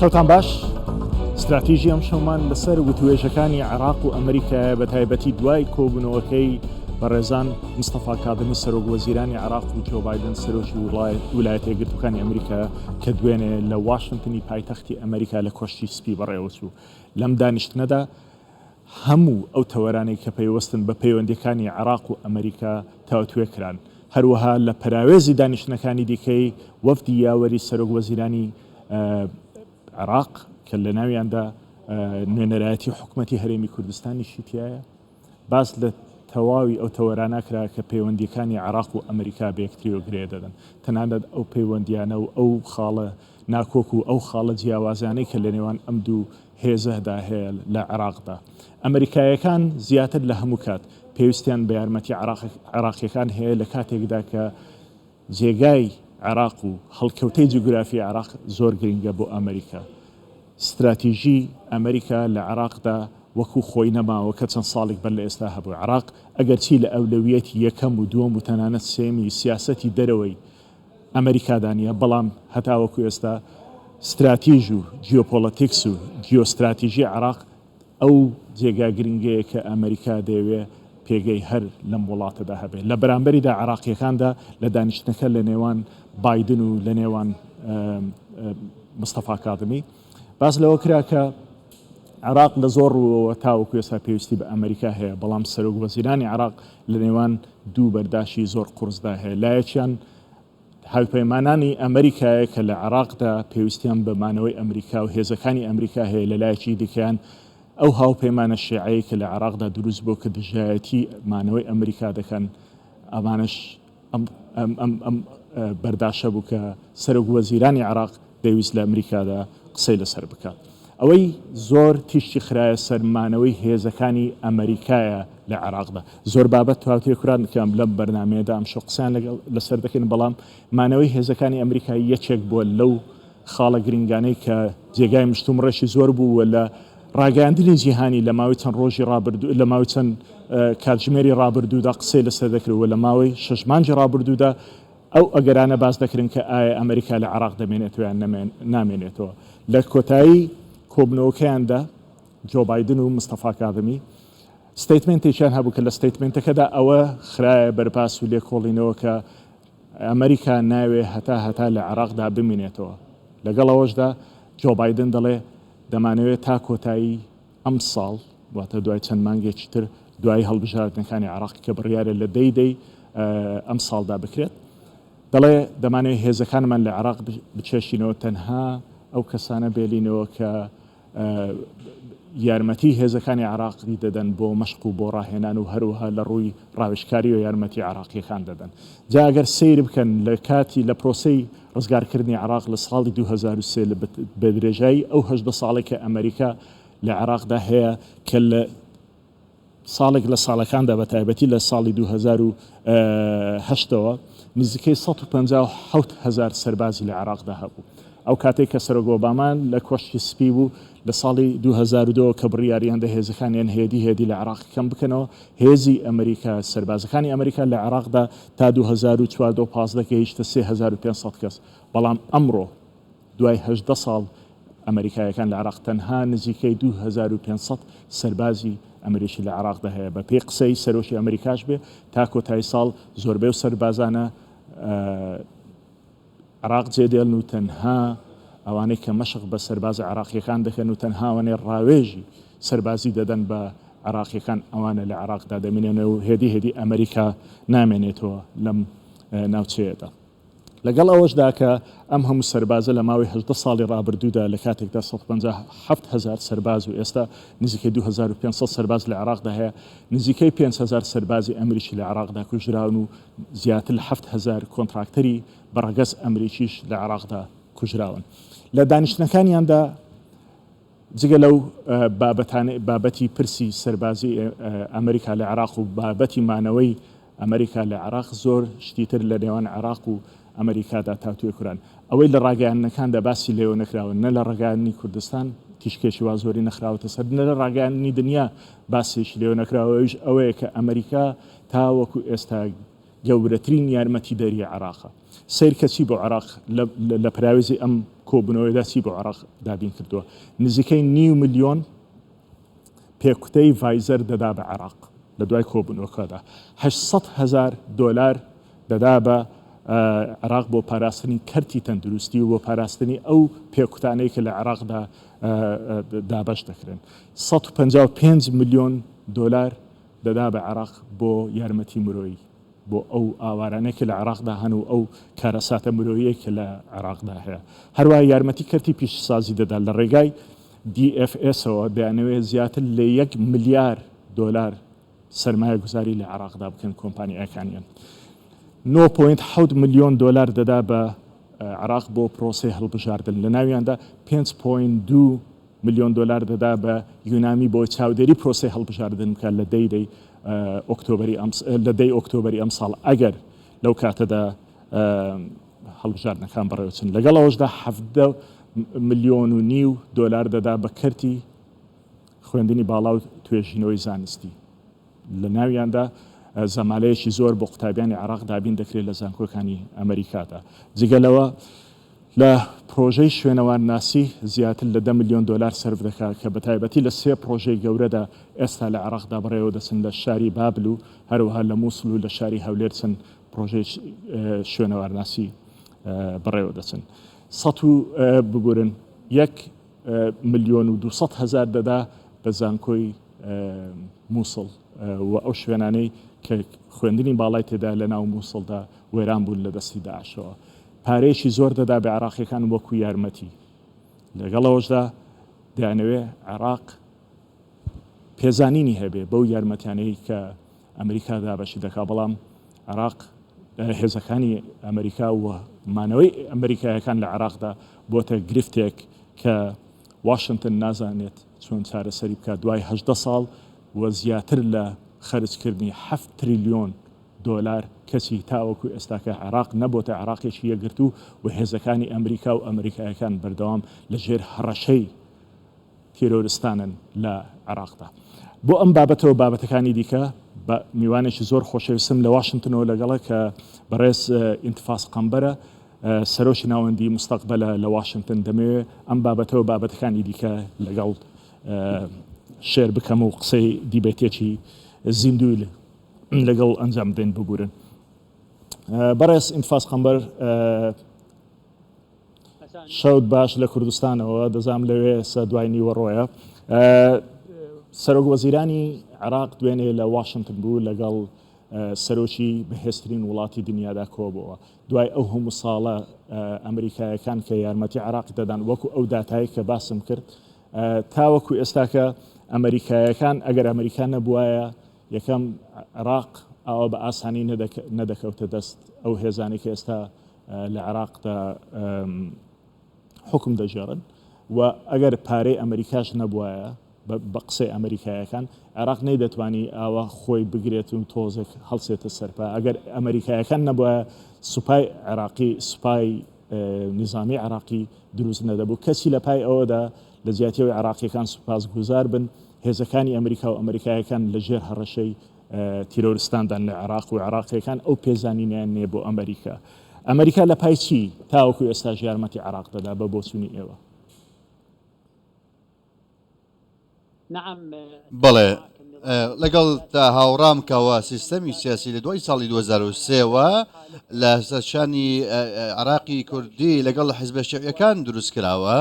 شەوتان باش استراتیژی ئەم شەومان لەسەر وتوێژەکانی عێراق و ئەمریکا بە تایبەتی دوای کۆبوونەوەکەی بەڕێزان مستەفا کاظمی سەرۆک وەزیرانی عێراق و جۆ بایدن سەرۆکی ویلایەتە یەکگرتووەکانی ئەمریکا کە دوێنێ لە واشنگتنی پایتەختی ئەمریکا لە کۆشتی سپی بەڕێوەچوو. لەم دانیشتنەدا هەموو ئەو تەوەرانەی کە پەیوەستن بە پەیوەندیەکانی عێراق و ئەمریکا تاوتوێ کران. هەروەها لە پەراوێزی دانیشتنەکانی دیکەی وەفدی یاوەری سەرۆک وەزیرانی عێراق کە لە ناویاندا نوێنەرایەتی حکوومەتی هەرێمی کوردستانی شیتایە باس لە تەواوی ئەو تەوەرانە کرا کە پەیوەندیەکانی عێراق و ئەمریکا بە یەکتریەوە گرێ دەدەن. تەنانەت ئەو پەیوەندیانە و ئەو خاڵە ناکۆک و ئەو خاڵە جیاوازانەی کە لە نێوان ئەم دوو هێزەدا هەیە لە عێراقدا. ئەمریکایەکان زیاتر لە هەموو کات پێویستیان بە یارمەتی عێراقیەکان هەیە لە کاتێکدا کە جێگای عێراق و هەڵکەوتەی جوگرافی عێراق زۆر گرنگە بۆ ئەمریکا. استراتیژی ئەمریکا لە عێراقدا وەکو خۆی نەماوە کە چەند ساڵێک بەر لە ئێستا هەبوو. عێراق ئەگەرچی لە ئەولەویەتی یەکەم و دووەم و تەنانەت سێمی سیاسەتی دەرەوەی ئەمریکادانە، بەڵام هەتاوەکو ئێستا استراتیژ و جیۆپۆلیتیکس و جیۆستراتیژی عێراق ئەو جێگا گرنگەیە کە ئەمریکا دەوێ پێگەی هەر لەم وڵاتەدا هەبێت. لە بەرامبەریدا عێراقیەکاندا لە دانیشتنەکە لە نێوان بایدن و لە نێوان مستەفا کاظمی باس لەوە کرا کە عێراق لە زۆر ڕووەوە تاوەکو ئێستا پێویستی بە ئەمریکا هەیە، بەڵام سەرۆک وەزیرانی عێراق لە نێوان دوو بەرداشی زۆر قورسدا هەیە. لایەکیان هاوپەیمانانی ئەمریکایە کە لە عێراقدا پێویستیان بە مانەوەی ئەمریکا و هێزەکانی ئەمریکا هەیە، لە لایەکی دیکەیان ئەو هاوپەیمانە شیعەیە کە لە عێراقدا دروست بۆ کە دژایەتی مانەوەی ئەمریکا دەکەن. ئەمانش ئەم بەرداشە بوو کە سەرۆک وەزیرانی عێراق دەویست لە ئەمریکادا قسەی لەسەر بکات. ئەوەی زۆر تیشتی خرایە سەرمانەوەی هێزەکانی ئەمریکایە لە عێراقدا. زۆر بابەت تواوتێ کوران دەکەم لەم بەرنامەیەدا ئەم شەو قسەیان لەسەر دەکەین، بەڵام مانەوەی هێزەکانی ئەمریکای یەکێک بووە لەو خاڵە گرنگانەی کە جێگای مشتومڕێکی زۆر بوو و لە ڕاگەاندنی جیهانی لە ماوەی چەند ڕۆژی ڕابردوو، لە ماوەی چەند کاتژمێری ڕابردوودا قسەی لەسەر دەکرێت، لە ماوەی 6 مانگی ڕابردوودا ئەو ئەگەرانە باس دەکرن کە ئایا ئەمریکا لە عێراق دەمێنێتەوە یان نامێنێتەوە. لە کۆتایی کۆبنەوەکەیاندا جۆ بایدن و مستەفا کاظمی ستیتمنتێکیان هەبوو کە لە ستیتمنتەکەدا ئەوە خرایە بەرپاس و لێکۆڵینەوە کە ئەمریکا ناوێ هەتا لە عێراقدا بمێنێتەوە. لەگەڵ ئەوەشدا جۆ بایدن دەڵێ دەمانەوێت تا کۆتایی ئەم ساڵ، واتە دوای چەند مانگێکی تر دوای هەڵبژاردنەکانی عێراق کە بڕیارە لە دەی ئەم ساڵدا بکرێت، دەڵێ دەمانەوێت هێزەکانمان لە عێراق بچێشینەوە، تەنها ئەو کەسانە بێلینەوە کە یارمەتی هێزەکانی عێراقی دەدەن بۆ مەشق و بۆ ڕاهێنان و هەروەها لە ڕووی ڕاوێژکاری و یارمەتی عێراقیەکان دەدەن. جا ئەگەر سیر بکەن لە کاتی لە پرۆسەی ڕزگارکردنی عێراق لە ساڵی 2003 بە درێژایی ئەو 18 ساڵێک کە ئەمریکا لە عێراقدا هەیە کە لە ساڵێک لە ساڵەکاندا بە تایبەتی لە ساڵی 2008ەوە نزیکەی 157,000 سەربازی لە عێراقدا هەبوو. ئەو کاتێک کە سەرۆک ئۆبامان لە کۆشتی سپی بوو لە ساڵی 2002 کە بڕیاریاندا هێزەکانیان هێدی لە عێراق کەم بکەنەوە، هێزی ئەمریکا سەربازەکانی ئەمریکا لە عێراقدا تا 2014 گەیشتە 3500 کەس. بەڵام ئەمڕۆ دوای 18 ساڵ ئەمریکایەکان لە عێراق تەنها نزیکەی 2500 سەربازی ئەمریکی لە عێراقدا هەیە. بە پێی قسەی سەرۆکی ئەمریکاش بێ تا کۆتایی ساڵ زۆربەی و سەربازانە عێراق جێدێڵن و تەنها ئەوانەی کە مەشق بە سەرباز عێراقیەکان دەکەن و تەنها ئەوانەی ڕاوێژی سەربازی دەدەن بە عێراقیەکان ئەوانە لە عێراقدا دەمێنێنەوە و هێدی ئەمریکا نامێنێتەوە لەم ناوچەیەدا. لەگەڵ ئەوەشدا کە ئەم هەموو سەربازە لە ماوەی 18 ساڵی ڕابردوودا لە کاتێکدا 157,000 سەرباز و ئێستا نزیکەی 2500 سەرباز لە عێراقدا هەیە، نزیکەی 5,000 سەربازی ئەمریکی لە عێراقدا کوژراون و زیاتر لە 7,000 کۆنتراکتەری بەڕگەز ئەمریکیش لە عێراقدا کوژراون. لە دانیشتنەکانیاندا جگە لەو بابەتی پرسی سەربازی ئەمریکا لە عێراق و بابەتی مانەوەی ئەمریکا لە عێراق زۆر شتیتر لە نێوان عێراق و ئەمریکادا تاوتوێ کوران. ئەوەی لە ڕاگەیاندنەکاندا باسی لێوە نەکراون، نە لە ڕێگەیاندنی کوردستان تیشکێکی وا زۆری نەخراوەتە سەر، نە لە ڕاگەیاندنی دنیا باسێکی لێوە نەکراوە. ئەوەیە کە ئەمریکا تاوەکو ئێستا گەورەترین یارمەتیدەری عێراقە. سیر کەچی بۆ عێراق لە پراوێزی ئەم کۆبوونەوەیدا چی بۆ عێراق دابین کردووە. نزیکەی 9 ملیۆن پێکوتەی ڤایزەر دەدا بە عێراق لە دوای کۆبوونەوەکەدا. 800,000 دلار دەدا بە عێراق بۆ پاراستنی کەرتی تەندروستی و بۆ پاراستنی ئەو پێکوتانەی کە لە عێراقدا دابەش دەکرێن. 155 ملیۆن دلار دەدا بە عێراق بۆ یارمەتی مرۆیی بۆ ئەو ئاوارانەیە کە لە عێراقدا هەن و ئەو کارەساتە مرۆییە کە لە عێراقدا هەیە. هەروەها یارمەتی کەرتی پیشسازی دەدا لە ڕێگای DFSەوە دەیانەوێت زیاتر لە 1 ملیار دلار سەرمایە گوزاری لە عێراقدا بکەن کۆمپانیاکانیان. 9.7 ملیۆن دلار دەدا بە عێراق بۆ پرۆسی هەڵبژاردن لە ناویاندا 5.2 ملیۆن دلار دەدا بە یونامی بۆ چاودێری پرۆسی هەڵبژاردن بکە لە دەی ئۆکتۆبری ئەم ساڵ ئەگەر لەو کاتەدا هەڵبژاردنەکان بەڕێوەچن. لەگەڵ ئەوەشدا 17 ملیۆن و نیو دلار دەدا بە کەرتی خوێندنی باڵا و توێژینەوەی زانستی لە ناویاندا زەمالەیەکی زۆر بۆ قوتابیانی عێراق دابین دەکرێت لە زانکۆکانی ئەمریکادا. جگەلەوە لە پرۆژەی شوێنەوارناسی زیاتر لە 10 ملیۆن دلار سەرف دەکات کە بەتایبەتی لە 3 پرۆژەی گەورەدا ئێستا لە عێراقدا بڕێوە دەچن لە شاری بابل و هەروەها لە مووسڵ و لە شاری هەولێر چەند پرۆژەی شوێنەوارناسی بڕێوە دەچن. بگورن 1 ملیۆن و 200,000 دەدا بە زانکۆی مووسڵ و ئەو شوێنانەی کە خوێندنی باڵای تێدا لە ناو مووسڵدا وێران بوون لە دەستی داعشەوە. پارەیەکی زۆر دەدا بە عێراقیەکان وەکو یارمەتی. لەگەڵەوەشدا دەیانەوێ عێراق پێزانینی هەبێ بەو یارمەتیانەی کە ئەمریکا دابەشی دەکا، بەڵام عێراق هێزەکانی ئەمریکا و مانەوەی ئەمریکایەکان لە عێراقدا بۆتە گرفتێک کە واشنگتن نازانێت چۆن چارەسەری بکات. دوای 18 ساڵ و زیاتر لە خەرجکردنی 7 تریلیۆن دلار کەسی تاوەکو ئێستاکە عێراق نەبووتە عێراقێکی یەکگرتو و هێزەکانی ئەمریکا و ئەمریکایەکان بەردەوام لە ژێر هەڕەشەی تیرۆریستانن لە عێراقدا. بۆ ئەم بابەتەوە بابەتەکانی دیکە بە میوانێکی زۆر خۆشەویستم لە واشنگتنەوە لەگەڵە کە بەڕێز ئینتفاس قەمبەرە سەرۆکی ناوەندی مستەقبەلە لە واشنگتن دەمەوێت ئەم بابەتەوە بابەتەکانی دیکە لەگەڵ شێر بکەم و قسەی دیبێتێکی زیندوی لەگەڵ ئەنجام بدەین ببورن. بەڕێز ئینتفاس قەمبەر شەوت باش لە کوردستانەوە دەزانم لەوێ سە دوای نیوەڕۆیە. سەرۆک وەزیرانی عێراق دوێنێ لە واشنگتن بوو لەگەڵ سەرۆکی بەهێزترین وڵاتی دنیادا کۆبەوە دوای ئەو هەموو ساڵە ئەمریکایەکان کە یارمەتی عێراق دەدان وەکو ئەو داتایی کە باسم کرد تاوەکو ئێستاکە ئەمریکایەکان ئەگەر ئەمریکا نەبوایە یەکەم عێراق ئەوە بە ئاسانی نەدەکەوتە دەست ئەو هێزانی کە ئێستا لە عێراقدا حکم دەژێڕن و ئەگەر پارەی ئەمریکاش نەبوایە بە قسەی ئەمریکایەکان عێراق نەیدەتوانی ئاوا خۆی بگرێت و تۆزێک هەڵسێتە سەرپا. ئەگەر ئەمریکایەکان نەبووە سوپای عێراقی سوپای نظامی عێراقی دروست نەدەبوو. کەسی لە پای ئەوەدا لە زیاتیەوەی عێراقیەکان سوپاس گوزار بن هێزەکانی ئەمریکا و ئەمریکایەکان لە ژێر هەڕەشەی تیرۆریستاندان لە عێراق و عێراقیەکان ئەو پێزانینیان نێ بۆ ئەمریکا. ئەمریکا لە پای چی تاوەکو ئێستاژ یارمەتی عێراق دەدا بە بۆچوونی ئێوە؟ بەڵێ لەگەڵ تا هاوڕامکەوە سیستەمی سیاسی لە دوای ساڵی 2023ەوە لە سەرشانی عێراقی کوردی لەگەڵ حیزبە شیوعیەکان دروست کراوە،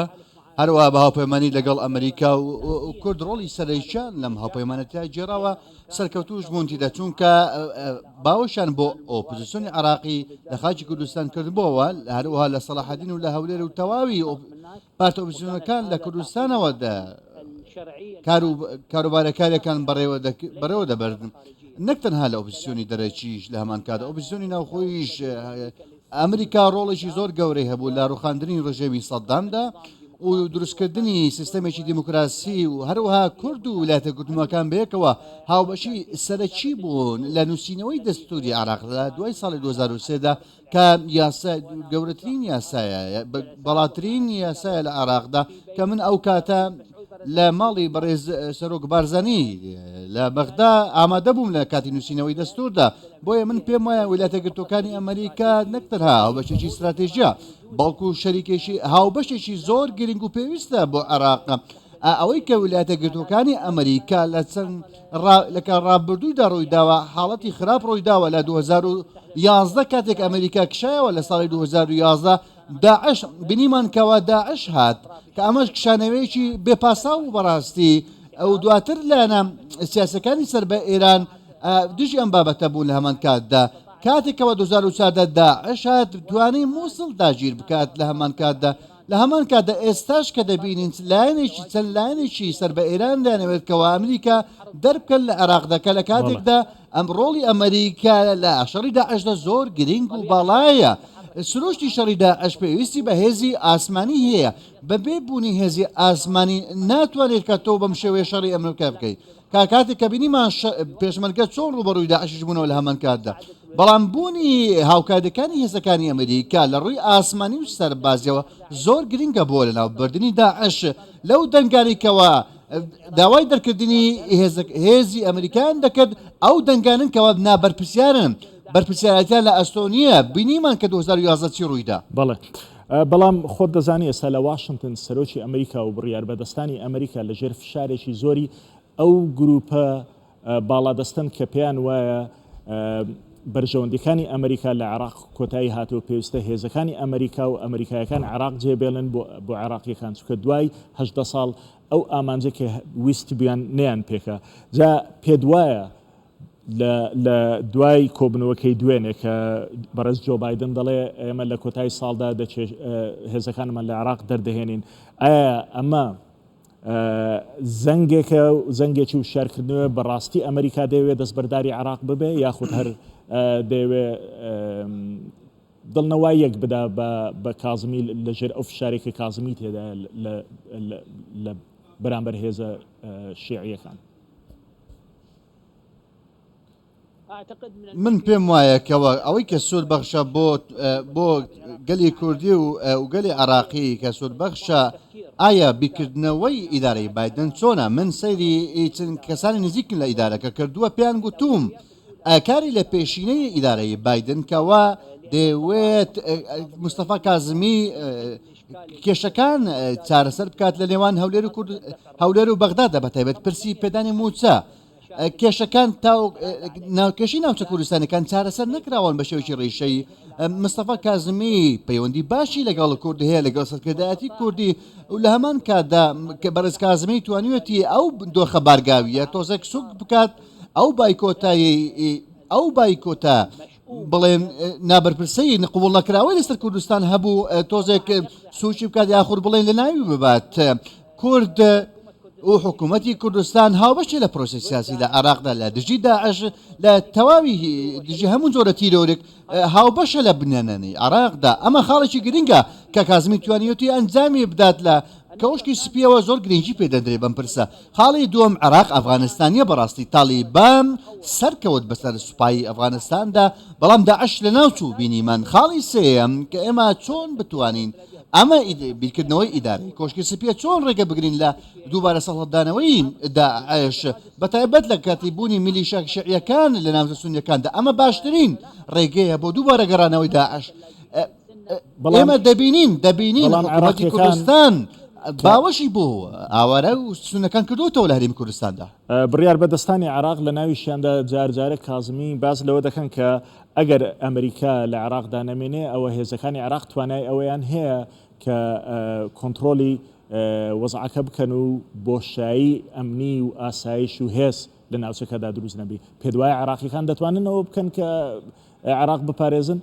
هەروە بە هاوپەیمانی لەگەڵ ئەمریکا و کورد ڕۆڵی سەرەکیان لەم هاوپەیمانەتیا جێراوە سەرکەوتوش بوونتیدە چونکە باوەشان بۆ ئۆپۆزیسیۆنی عێراقی لە خاکی کوردستان کردبووەوە، هەروەها لە سەلاحەدین و لە هەولێر و تەواوی پارتە ئۆپۆزیسیۆنەکان لە کوردستانەوە کاروبارەکاریەکان بەڕێوە دەبردن، نەک تەنها لە ئۆپۆزیسیۆنی دەرەکیش لە هەمان کاتە ئۆپۆزیسیۆنی ناوخۆییش ئەمریکا ڕۆڵێکی زۆر گەورەی هەبوو لە ڕوخاندنی ڕژێمی سەدامدا و دروستکردنی سیستەمێکی دیموکراسی و هەروەها کورد و ویلایەتە یەکگرتووەکان بەیەکەوە هاوبەشی سەرەکی بوون لە نووسینەوەی دەستوری عێراقدا دوای ساڵی 2023دا کە یاسا گەورەترین یاسایە بەڵاترین یاسایە لە عێراقدا کە من ئەو کاتە لە ماڵی بەڕێز سەرۆک بارزانانی لە بەغدا ئامادە بووم لە کاتی نووسینەوەی دەستوردا بۆیە من پێم وایە ویلایەتە یەکگرتووەکانی ئەمریکا نەکتەنها هاوبەشێکی استراتێژیە بەڵکو شەریکێکی هاوبەشێکی زۆر گرنگ و پێویستە بۆ عێراق ئەوەی کە ویلایەتە یەکگرتووەکانی ئەمریکا لە چەند لەکە ڕابردوودا ڕوویداوە حاڵەتی خراپ ڕوویداوە لە 2011 کاتێک ئەمریکا کشایەوە لە ساڵی 2011 داعش بینیمان کەوا داعش هات کە ئەمەش کشانەوەیەکی بێپاسا و بەڕاستی ئەو دواتر لەنە سیاسەکانی سەر بە ئێران دژی ئەم بابەتە بوون لە هەمان کاتدا کاتێکەوە 2004 داعش هات توانای مووسڵ داگیر بکات لە هەمان کاتدا لە هەمان کاتدا ئێستاش کە دەبینین لایەنێکی چەند لایەنێکی سەر بە ئێران دانەوێتکەوە ئەمریکا دەربکەن لە عێراقدەکە لە کاتێکدا ئەم ڕۆڵی ئەمریکا لە شەڕی داعشدا زۆر گرنگ و باڵایە سروشتی شەڕی داعش پێویستی بە هێزی ئاسمانی هەیە بەبێ بوونی هێزی ئاسمانی ناتوانێت کە تۆ بەم شێوەیە شەڕی ئەمریکا بکەیت کاتێک کە بینیمان پێشمەرگە چۆن ڕوبەڕووی داعشش بوونەوە لە هەمان کاتدا بەڵام بوونی هاوکاردەکانی هێزەکانی ئەمریکا لە ڕووی ئاسمانی و سەربازیەوە زۆر گرنگە بۆ لەناو بردننی داعش لەو دەنگانێکەوە داوای دەرکردنی هێزی ئەمریکان دەکرد ئەو دەنگانن کەەوە نابەرپرسیارن بەرپرسیارەتیان لە ئەستۆنیە بینیمان کە 2011 چی ڕوویدا بەڵێ بەڵام خۆت دەزانی ئێستا لە واشنگتن سەرۆکی ئەمریکا و بڕیار بەدەستانی ئەمریکا لە ژێر فشارێکی زۆری ئەو گروپە باڵادەستن کە پێیان وایە بەرژەوەندەکانی ئەمریکا لە عێراق کۆتایی هاتووە پێویستە هێزەکانی ئەمریکا و ئەمریکایەکان عێراق جێبێڵن بۆ عێراقیەکان چکە دوای 8 ساڵ ئەو ئامانجێکی ویستی بیان نەیان پێکە جا پێت وایە لە دوای کۆبنەوەکەی دوێنێ کە بەڕێز جۆ بایدن دەڵێ ئێمە لە کۆتایی ساڵدا هێزەکانمان لە عێراق دەردەهێنین ئایا ئەمە زەنگێکە زەنگێکی و شارکردنەوە بەڕاستی ئەمریکا دەیەوێت دەستبەرداری عێراق ببێ یاخود هەر دەیەوێ دڵنەوای یەک بدا بە کازمی لەژێر ئەو فشارێکی کازمی تێدا لە بەرامبەر هێزە شیعیەکان من پێم وایە کەەوە ئەوەی کە سوود بەخشە بۆ گەلی کوردی و گەلی عراقی کە سوود بەخشە ئایا بیکردنەوەی ئیدارەی بایدن چۆنە من سەیری چەند کەسانی نزیکن لە ئیدارەکە کردووە پێیان گوتوم ئاکاری لە پێشینەی ئیدارەی بایدن کەوا دەیەوێت مستەفا کازمی کێشەکان چارەسەر بکات لە نێوان هەولێر و بەغدادە بەتایبەت پرسی پێدانی موچە کێشەکان ناوکێشی ناوچە کوردستانەکان چارەسەر نەکراوان بە شێوکی ڕێشەی مستەفا کازمی پەیوەندی باشی لەگەڵ کوردی هەیە لەگەڵ سەرکردایەتی کوردی و لە هەمان کاتدا کە بەرز کازمی توانیوەتی ئەو دۆخە بارگاویە تۆزێک سوک بکات ئەو بایکۆتە بڵێن نابەرپرسەی قوبوڵ نەکراوەی لەسەر کوردستان هەبوو تۆزێک سوچی بکات یاخود بڵێن لە ناوی ببات کورد و حکوومەتی کوردستان هاوبەشی لە پرۆسی سیاسی لە عێراقدا لە دژی داعش لە تەواوی دژی هەموو جۆرە تیرۆرێک هاوبەشە لە بنێنەی عێراقدا ئەمە خاڵێکی گرنگە کە کازمی توانیوتی ئەنجامی بدات لە کەوشکی سپیەوە زۆر گرنگی پێدەدرێ بەم پرسە خاڵی دووەم عێراق ئەفغانستانیە بەڕاستی تالیبان سەرکەوت بەسەر سوپایی ئەفغانستاندا بەڵام داعش لە ناوچوو بینیمان خاڵی سێم کە ئێمە چۆن بتوانین ئەمە بیرکردنەوەی ئیداری کۆشکی سپیە چۆن ڕێگە بگرین لە دووبارە سەڵاتدانەوەی داعش بەتایبەت لە کاتیبوونی میلیشە شیعیەکان لە ناوچە سونیەکاندا ئەمە باشترین ڕێگەیە بۆ دووبارە گەڕانەوەی داعش ئێمە دەبینین حکوومەتی کوردستان باوەشی بۆ ئاوارە و سونەکان کردوتەوە لە هەرێمی کوردستاندا بڕیار بەدەستانی عێراق لە ناویشیاندا جارجارە کازمی باز لەوە دەکەن کە ئەگەر ئەمریکا لە عێراقدا نەمێنێ ئەوە هێزەکانی عێراق توانای ئەوەیان هەیە کە کۆنتترۆلی وەزعەکە بکەن و بۆشایی ئەمنی و ئاسایش و هێز لە ناوچەکەدا دروست نەبی پێدوای عێراقیەکان دەتوانن ئەوە بکەن کە عێراق بپارێزن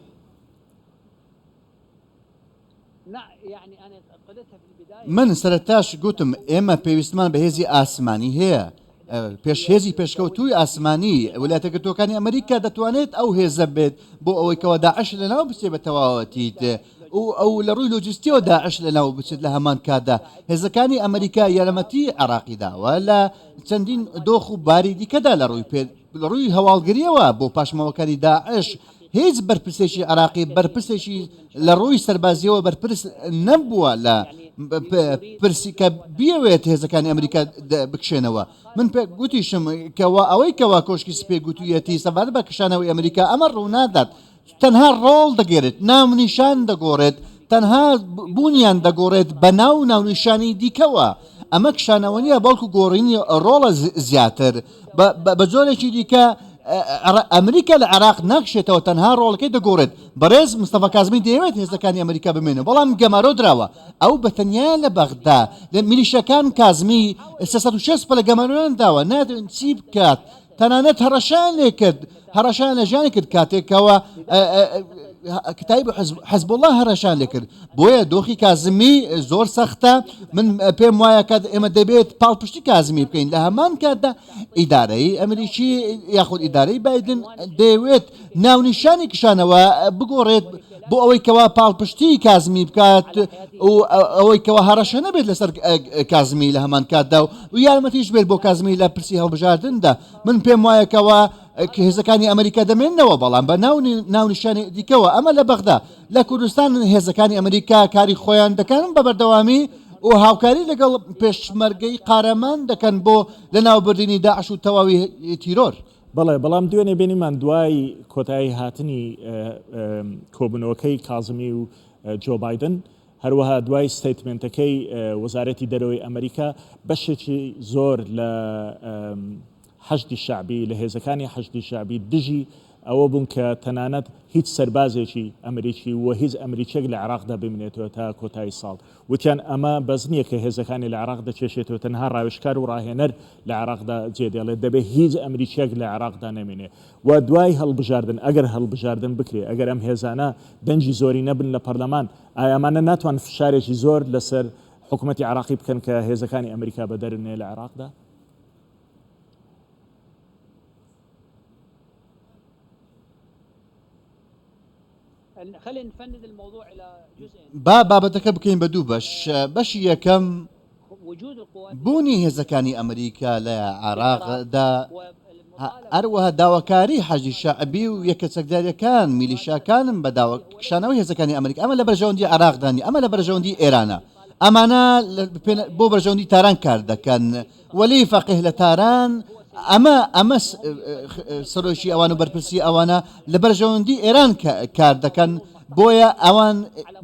من سەرەتاش گوتم ئێمە پێویستمان بە هێزی ئاسمانی هەیە هێزی پێشکەوتووی ئاسمانی ویلایەتە یەکگرتووەکانی ئەمریکا دەتوانێت ئەو هێزە بێت بۆ ئەوەی کەەوە داعش لەناو بچێ بە تەواوەتیت ئەو لە ڕووی لۆجستیەوە داعش لەناو بچێت لە هەمان کاتدا هێزەکانی ئەمریکا یارمەتی عێراقی داوە لە چەندین دۆخ و باری دیکەدا لە ڕووی هەواڵگریەوە بۆ پاشماوەکانی داعش هیچ بەرپرسێکی عراقی بەرپرسێکی لە ڕووی سەربازیەوە بەرپرس نەبووە لە پرسی کە بیاوێت هێزەکانی ئەمریکا بکشێنەوە من پێ گوتیشم کەەوە ئەوەی کەوا کۆشکی سپێ گوتوویەتی سەبارەت بە کشانەوەی ئەمریکا ئەمە ڕوونادات تەنها ڕۆڵ دەگێرێت ناونیشان دەگۆڕێت تەنها بوونیان دەگۆڕێت بە ناونیشانی دیکەوە ئەمە کشانەوە نیە بەڵکو گۆڕینی ڕۆڵە زیاتر بە جۆرێکی دیکە ئەمریکا لە عراق ناکشێتەوە تەنها ڕۆڵەکەی دەگۆڕێت بەڕێز مستەفا کازمی دەیەوێت هێزەکانی ئەمریکا بمێنێت بەڵام گەمارۆ درراوە ئەو بەتەنیا لە بەغدا لە میلیشەکان کازمی 6 لە گەمارۆیان داوە نادوێن چی بکات تەنانەت هەڕەشان لێ کرد هەڕەشان لە ژیانی کرد کاتێکەوە کتایب حزب الله هەڕەشان لێ کرد بۆیە دۆخی کازمی زۆر سەختە من پێم وایە کە ئێمە دەبێت پاڵپشتی کازمی بکەین لە هەمان کاتدا ئیدارەی ئەمریکی یاخود ئیدارەی بایدن دەیەوێت ناونیشانی کشانەوە بگۆڕێت بۆ ئەوەی کەوا پاڵپشتی کازمی بکات و ئەوەی کەوا هەڕەشە نەبێت لەسەر کازمی لە هەمان کاتدا و یارمەتیش بێت بۆ کازمی لە پرسی هەڵبژاردندا من پێم وایەکەوە هێزەکانی ئەمریکا دەمێننەوە بەڵام بە ناونیشانی دیکەوە ئەمە لە بەغدا لە کوردستان هێزەکانی ئەمریکا کاری خۆیان دەکەن بە بەردەوامی و هاوکاری لەگەڵ پێشمەرگەی قارەمان دەکەن بۆ لە ناوبردننی داعش و تەواوی تیرۆر بەڵێ بەڵام دوێنێ بینیمان دوای کۆتایی هاتنی کۆبنەوەکەی کازمی و جۆ بایدن هەروەها دوای ستیتمنتەکەی وەزارەتی دەرەوەی ئەمریکا بەشێکی زۆر لە حەشدی شعبی لە هێزەکانی حەشدی شعبی دژی ئەوە بوون کە تەنانەت هیچ سەربازێکی ئەمریکی و هیچ ئەمریکێک لە عراقدا بمێنێتەوە تا کۆتایی ساڵ وتیان ئەمە بەس نییە کە هێزەکانی لە عراق دەچێشێتەوە تەنها ڕاوێژکار و ڕاهێنەر لە عراقدا جێدێڵێت دەبێت هیچ ئەمریکێک لە عراقدا نەمێنێ و دوای هەڵبژاردن ئەگەر هەڵبژاردن بکرێ ئەگەر ئەم هێزانە دەنجی زۆری نەبن لە پەرلەمان ئایامانە ناتوان فشارێکی زۆر لەسەر حکوومەتی عراقی بکەن کە هێزەکانی ئەمریکا بەدەرنێ لە عراقدا خلينا نفند الموضوع الى جزئين بابەتەکە بکەین بە دوو بەشی یەکەم بوونی هێزەکانی ئەمریکا لە عراقدا هەروەها داواکاری حەشدی شەعبی و یەکە چەکداریەکان میلیشاکانم بە داواکشانەوەی هێزەکانی ئەمریکا ئەمە لە بەرژەوەندی عراقدانی ئەمە لە بەرژەوەندی ئێرانە ئەمانە بۆ بەرژەوەندی تاران کار دەکەن وەلی فەقیه لە تاران ئەمە سەرۆشی ئەوان و بەرپرسی ئەوانە لە بەرژەوەندی ئێران کار دەکەن بۆیە ئەوان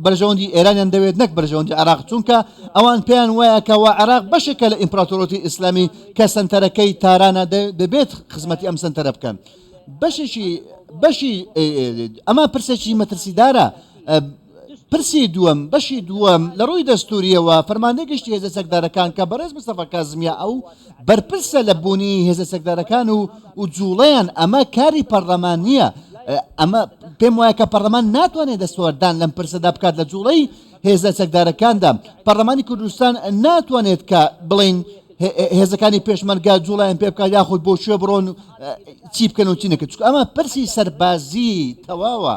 بەرژەوەندی ئێرانیان دەوێت نەک بەرژەوەندی عراق چونکە ئەوان پێیان وایە کەەوە عراق بەشێکە لە ئیمپراتۆرەتی ئیسلامی کە سنتەرەکەی تارانە دەبێت خزمەتی ئەم سنتەرە بکەن بەشی ئەمە پرسێکی مەترسیدارە پرسی دووەم بەشی دووەم لە ڕووی دەستوریەوە فەرماندەی گشتی هێزە سەکدارەکان کە بەڕێز مستەفا کازمیە ئەو بەرپرسە لە بوونی هێزە سەکدارەکان و جوڵەیان ئەمە کاری پەرلەمان نییە ئەمە پێم وایە کە پەرلەمان ناتوانێت دەستوەردان لەم پرسەدا بکات لە جوڵەی هێزە سەکدارەکاندا پەرلەمانی کوردستان ناتوانێت کە بڵین هێزەکانی پێشمەرگا جوڵیان پێ بکات یاخود بۆ شوێ بڕۆن چی بکەن و چی نەکەن چونکە ئەمە پرسی سەربازی تەواوە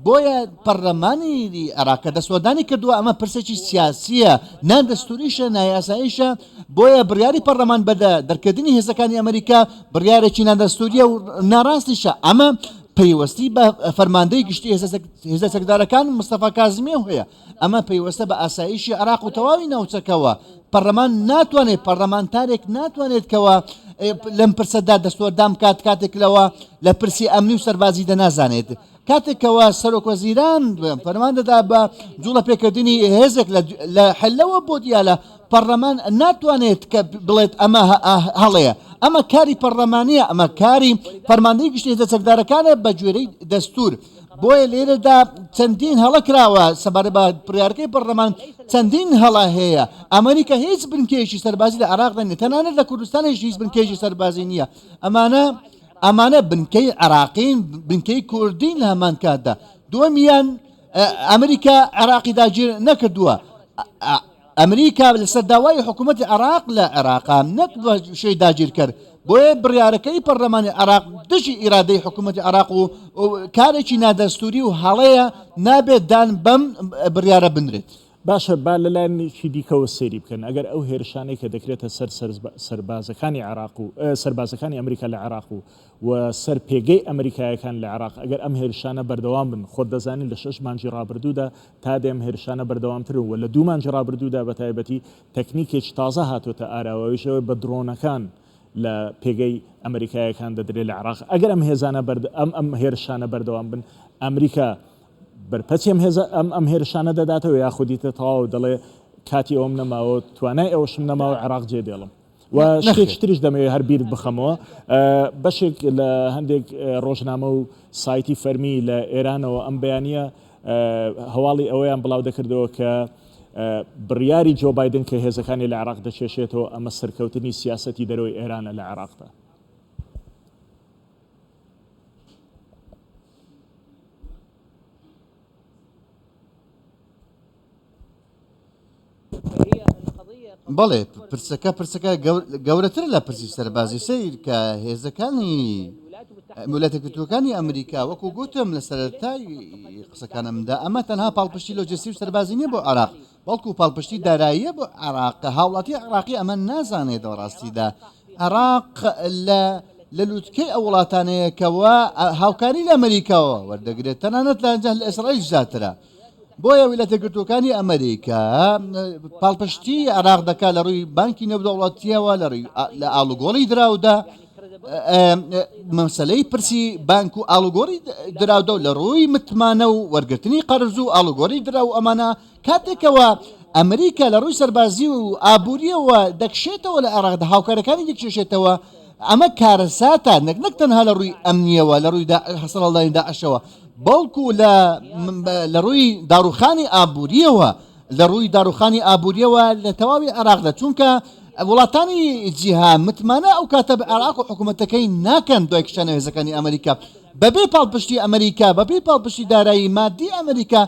بۆیە پەرلەمانی عراقە دەسوەردانی کردووە ئەمە پرسێکی سیاسیە نادەستوریشە نایاساییشە بۆیە بڕیاری پەرلەمان بەدە دەرکردنی هێزەکانی ئەمریکا بڕیارێکی نادەستوریە و ناڕاستیشە ئەمە پەیوەستی بە فەرماندەی گشتی هێزە سەکدارەکان مستەفا کازمیە هەیە ئەمە پەیوەستە بە ئاسایشی عراق و تەواوی ناوچەکەوە پەرلەمان ناتوانێت پەرلەمانتارێک ناتوانێتکەوە لەم پرسەدا دەستوەردام کاتێک لەوە لە پرسی ئەمنی و سەربازی دەنازانێت کاتێکەوە سەرۆکوەزیران فەرمان دەدا بە جوڵە پێکردنی هێزێک لە حلەوە بۆ دیالە پەرلەمان ناتوانێت کە بڵێت ئەمە هەڵەیە ئەمە کاری پەرلەمانیە ئەمە کاری فەرماندەی گشتی هێزە سەکدارەکانە بە گوێرەی دەستور بۆیە لێرەدا چەندین هەڵە کراوە سەبارەت بە بڕیارەکەی پەرلەمان چەندین هەڵە هەیە ئەمریکا هیچ بنکەیەکی سەربازی لە عراق دەنێت تەنانەت لە کوردستانیش هیچ بنکەیەکی سەربازی نییە ئەمانە بنکەی عراقین بنکەی کوردین لە هەمان کاتدا دووەمیان ئەمریکا عراقی داگیر نەکردووە ئەمریکا لەسەر داوای حکوومەتی عراق لە عێراقا نەک شەی داگیر کرد بۆیە بڕیارەکەی پەرلەمانی عراق دژی ئیرادەی حکوومەتی عراق و کارێکی نادەستوری و هەڵەیە نابێت دان بەم بڕیارە بنرێت باشە با لەلایەنێکی دیکەوە سێری بکەن ئەگەر ئەو هێرشانەی کە دەکرێتە سەر سەربازەکانی عێراق و سەربازەکانی ئەمریکا لە عێراق و سەر پێگەی ئەمریکایەکان لە عێراق ئەگەر ئەم هێرشانە بەردەوام بن خۆت دەزانین لە 6 مانجی ڕابردوودا تا دێم هێرشانە بەردەوامتر و لە 2 مانجی ڕابردوودا بە تایبەتی تەکنیکێک تازە هاتوۆتە ئاراوەوەیشەوە بە درۆنەکان لە پێگەی ئەمریکایەکان دەدرێت لە عێراق ئەگەر ئەم هێرشانە بەردەوام بن ئەمریکا بەرپەچی ئەم هێرشانە دەداتەوە یاخودیتە تەواو دەڵێ کاتی ئەوم نەماوە توانای ئەوشم نەماوە عێراق جێ دێڵم و شتێکی تریش دەمەوێت هەر بیرت بخەمەوە بەشێک لە هەندێک ڕۆژنامە و سایتی فەرمی لە ئێرانەوە ئەم بەیانیە هەواڵی ئەوەیان بڵاو دەکردەوە کە بڕیاری جۆ بایدن کە هێزەکانی لە عێراق دەچێشێتەوە ئەمە سەرکەوتنی سیاسەتی دەرەوەی ئێرانە لە عێراقدا. بەڵێ پرسەکە گەورەتر لە پرسی سەربازی سیر کە هێزەکانی ویلایەتە یەکگرتووەکانی ئەمریکا وەکو گوتم لە سەرەتای قسەکانمدا ئەمە تەنها پاڵپشتی لۆجستی و سەربازی نیە بۆ عێراق بەڵکو پاڵپشتی داراییە بۆ عێراق هاوڵاتی عێراقی ئەمە نازانێت دەڕاستیدا عێراق لە لووتکەی ئەو وڵاتانەیەکەوە هاوکاری لە ئەمریکاوە وەردەگرێت تەنانەت لە ئیسرائیل زیاترە بۆیە ویلایەتە یەکگرتووەکانی ئەمریکا پاڵپشتی عێراق دەکات لە ڕووی بانکی نێودەوڵەتیەوە لە ئاڵوگۆڵی دراودا مەسەلەی پرسی بانک و ئاڵوگۆڕی دراودە و لە ڕووی متمانە و وەرگرتنی قەرز و ئاڵوگۆڕی درا و ئەمانە کاتێکەوە ئەمریکا لە ڕووی سەربازی و ئابوووریەوە دەکشێتەوە لە عێراقدا هاوکارەکانی دەکشێتەوە ئەمە کارەساتە نەک تەنها لە ڕووی ئەمنیەوە لە ڕووی هەسەڵدانی داعشەوە بەڵکو لە ڕووی داڕوخانی ئابوووریەوە لە ڕووی داڕوخانی ئابوووریەوە لە تەواوی عێراقدا چونکە وڵاتانی جیهان متمانە ئەو کاتە بە عێراق و حکوومەتەکەی ناکەن دوای کشتنە هێزەکانی ئەمریکا بەبێ پاڵپشتی ئەمریکا بەبێ پاڵپشتی دارایی مادی ئەمریکا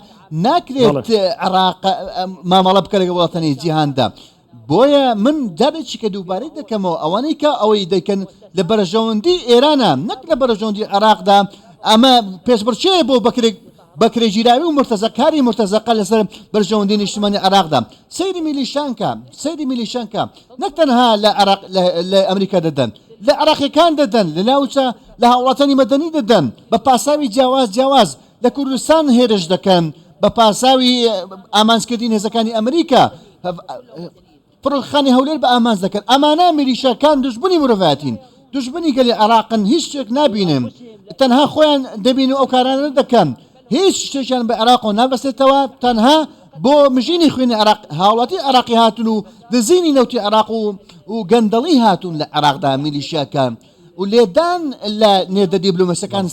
ناکرێت عێراق مامەڵە بکە لەگە وڵاتانی جیهاندا بۆیە من جارێکی کە دووبارەی دەکەمەوە ئەوانەی کە ئەوەی دەکەن لە بەرەژەوەندی ئێرانە نەک لە بەرەژەوەندی عێراقدا ئەمە پێشبڕچێ بۆ بەکرێگیراوی و مرتەزەکاری مرتەزەقە لەسەر بەرژەوەندی نیشتیمانی عێراقدا سەیری میلیشانکە نەک تەنها لە ئەمریکا دەدەن لە عێراقیەکان دەدەن لە ناوچە لە هاوڵاتانی مەدەنی دەدەن بە پاساوی جیاواز لە کوردستان هێرش دەکەن بە پاساوی ئامانجکردنی هێزەکانی ئەمریکا فڕۆکەخانی هەولێر بە ئامانج دەکەن ئەمانە میلیشاکان دژبوونی مرۆڤایەتین دژبنی گەلی عێراقن هیچ شتێک نابینم تەنها خۆیان دەبین و ئەو کارانە دەکەن هیچ شتێکیان بە عێراق و نابەستێتەوە تەنها بۆ مژینی خوێنی عێراق هاوڵاتی عێراقی هاتون و دزینی نەوتی عێراق و گەندەڵی هاتون لە عێراقدا میلیشیاکان و لێدان لە نێردە دیبلۆماسیەکان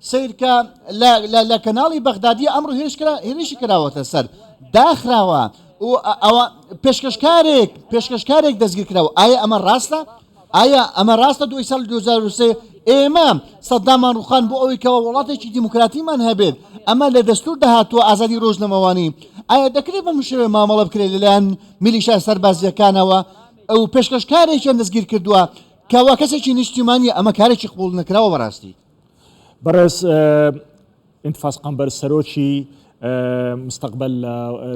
سیرکە لە کەناڵی بەغدادی ئەمڕۆ هێرشی کراوەتە سەر داخراوە و ئەوە پێشکەشکارێک دەستگیر کراوە ئایا ئەمە ڕاستە دوای ساڵ 2023 ئێمە سەدامان ڕوخان بۆ ئەوەی کەەوە وڵاتێکی دیموکراتیمان هەبێت ئەمە لە دەستور داهاتوە ئازادی ڕۆژنەمەوانی ئایا دەکرێت بە مشێوێ مامەڵە بکرێت لەلایەن میلیشا سەربازیەکانەوە ئەو پێشکەشکارێکیان دەستگیر کردووە کەوا کەسێکی نیشتیمانیە ئەمە کارێکی قبول نەکراوە بەڕاستی بەڕێز ئینتفاس قەمبەر سەرۆکی مستقبل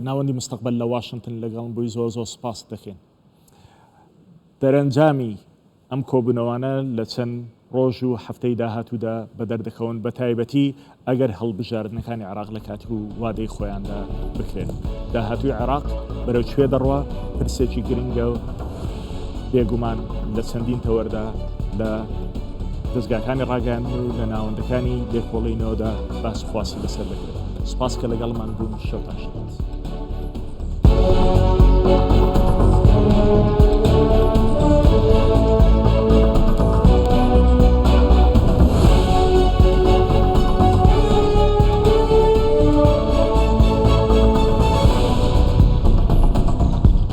ناوەندی مستقبل لە واشنگتن لەگەڵ بووی زۆر سپاس دەکەین دەرەنجامی ئەم کۆبوونەوانە لە چەند ڕۆژ و هەفتەی داهاتوودا بە دەردەکەون بە تایبەتی ئەگەر هەڵبژاردنەکانی عێراق لە کاتی و وادەی خۆیاندا بکرێن داهاتووی عێراق بەرەو کوێ دەڕوا پرسێکی گرنگە و بێگومان لە چەندین تەوەردا لە دەستگاکانی ڕاگەیان و لە ناوەندەکانی لێکۆڵینەوەدا باس خواسی لەسەر دەکرێت سپاس کە لەگەڵمان بوون شەو باشە